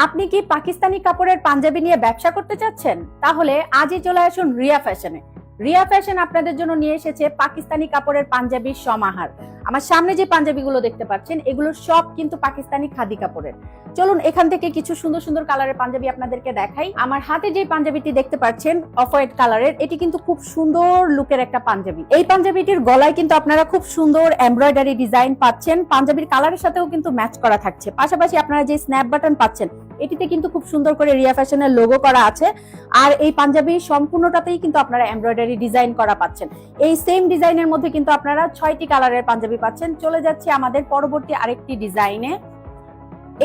আপনি কি পাকিস্তানি কাপড়ের পাঞ্জাবি নিয়ে ব্যবসা করতে চাচ্ছেন? তাহলে আজই চলে আসুন রিয়া ফ্যাশনে। রিয়া ফ্যাশন আপনাদের জন্য নিয়ে এসেছে পাকিস্তানি কাপড়ের পাঞ্জাবির সমাহার। আমার সামনে যে পাঞ্জাবিগুলো দেখতে পাচ্ছেন এগুলো সব কিন্তু পাকিস্তানি খাদি কাপড়ের। চলুন এখান থেকে কিছু সুন্দর সুন্দর কালারের পাঞ্জাবি আপনাদেরকে দেখাই। আমার হাতে যে পাঞ্জাবিটি দেখতে পাচ্ছেন অফ হোয়াইট কালারের, এটি কিন্তু খুব সুন্দর লুকের একটা পাঞ্জাবি। এই পাঞ্জাবিটির গলায় কিন্তু আপনারা খুব সুন্দর এমব্রয়ডারি ডিজাইন পাচ্ছেন, পাঞ্জাবির কালারের সাথেও কিন্তু ম্যাচ করা থাকছে। পাশাপাশি আপনারা যে স্ন্যাপ বাটন পাচ্ছেন এটিতে কিন্তু খুব সুন্দর করে রিয়া ফ্যাশনের লোগো করা আছে। আর এই পাঞ্জাবি সম্পূর্ণটাতেই কিন্তু আপনারা এমব্রয়ডারি ডিজাইন করা পাচ্ছেন। এই সেম ডিজাইনের মধ্যে কিন্তু আপনারা 6টি কালারের পাঞ্জাবি পাচ্ছেন। চলে যাচ্ছে আমাদের পরবর্তী আরেকটি ডিজাইনে।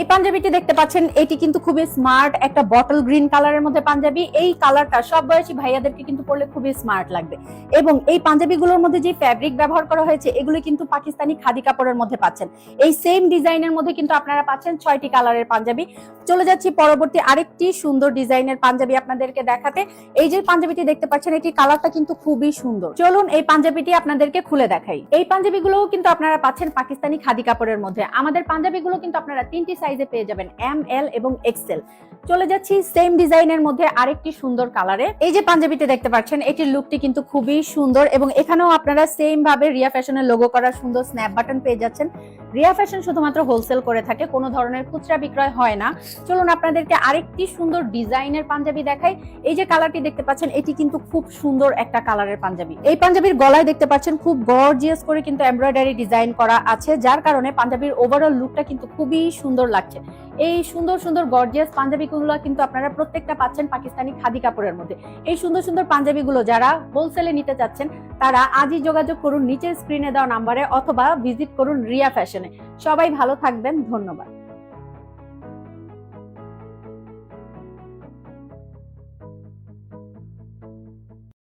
এই পাঞ্জাবিটি দেখতে পাচ্ছেন, এটি কিন্তু খুবই স্মার্ট একটা বটল গ্রিন কালারের মধ্যে পাঞ্জাবি। এই কালারটা সব বয়সী ভাইয়াদেরকে কিন্তু পরলে খুবই স্মার্ট লাগবে। এবং এই পাঞ্জাবিগুলোর মধ্যে যে ফ্যাব্রিক ব্যবহার করা হয়েছে এগুলো কিন্তু পাকিস্তানি খাদি কাপড়ের মধ্যে পাচ্ছেন। এই সেম ডিজাইনের মধ্যে কিন্তু আপনারা পাচ্ছেন 6টি কালারের পাঞ্জাবি। চলে যাচ্ছি পরবর্তী আরেকটি সুন্দর ডিজাইনের পাঞ্জাবি আপনাদেরকে দেখাতে। এই যে পাঞ্জাবিটি দেখতে পাচ্ছেন এটি কালারটা কিন্তু খুবই সুন্দর। চলুন এই পাঞ্জাবিটি আপনাদেরকে খুলে দেখাই। এই পাঞ্জাবিগুলোও কিন্তু আপনারা পাচ্ছেন পাকিস্তানি খাদি কাপড়ের মধ্যে। আমাদের পাঞ্জাবিগুলো কিন্তু আপনারা 3টি সাইজে পেয়ে যাবেন, এম, এল এবং এক্সেল। চলে যাচ্ছি সেম ডিজাইনের মধ্যে আরেকটি সুন্দর কালারে। এই যে পাঞ্জাবিটি দেখতে পাচ্ছেন এটির লুকটি কিন্তু খুবই সুন্দর এবং এখানেও আপনারা সেম ভাবে রিয়া ফ্যাশনের লোগো করা সুন্দর স্ন্যাপ বাটন পেয়ে যাচ্ছেন। রিয়া ফ্যাশন শুধুমাত্র হোলসেল করে থাকে, কোনো ধরনের খুচরা বিক্রয় হয় না। চলুন আপনাদেরকে আরেকটি সুন্দর ডিজাইনের পাঞ্জাবি দেখাই। এই যে কালারটি দেখতে পাচ্ছেন এটি কিন্তু খুব সুন্দর একটা কালারের পাঞ্জাবি। এই পাঞ্জাবির গলায় দেখতে পাচ্ছেন খুব গর্জিয়াস করে কিন্তু এমব্রয়ডারি ডিজাইন করা আছে, যার কারণে পাঞ্জাবির ওভারঅল লুকটা কিন্তু খুবই সুন্দর লাগছে। এই সুন্দর সুন্দর গর্জিয়াস পাঞ্জাবিগুলো কিন্তু আপনারা প্রত্যেকটা পাচ্ছেন পাকিস্তানি খাদি কাপড়ের মধ্যে। এই সুন্দর সুন্দর পাঞ্জাবিগুলো যারা হোলসেলে নিতে চাচ্ছেন তারা আজই যোগাযোগ করুন নিচের স্ক্রিনে দেওয়া নাম্বারে, অথবা ভিজিট করুন রিয়া ফ্যাশনে। সবাই ভালো থাকবেন, ধন্যবাদ।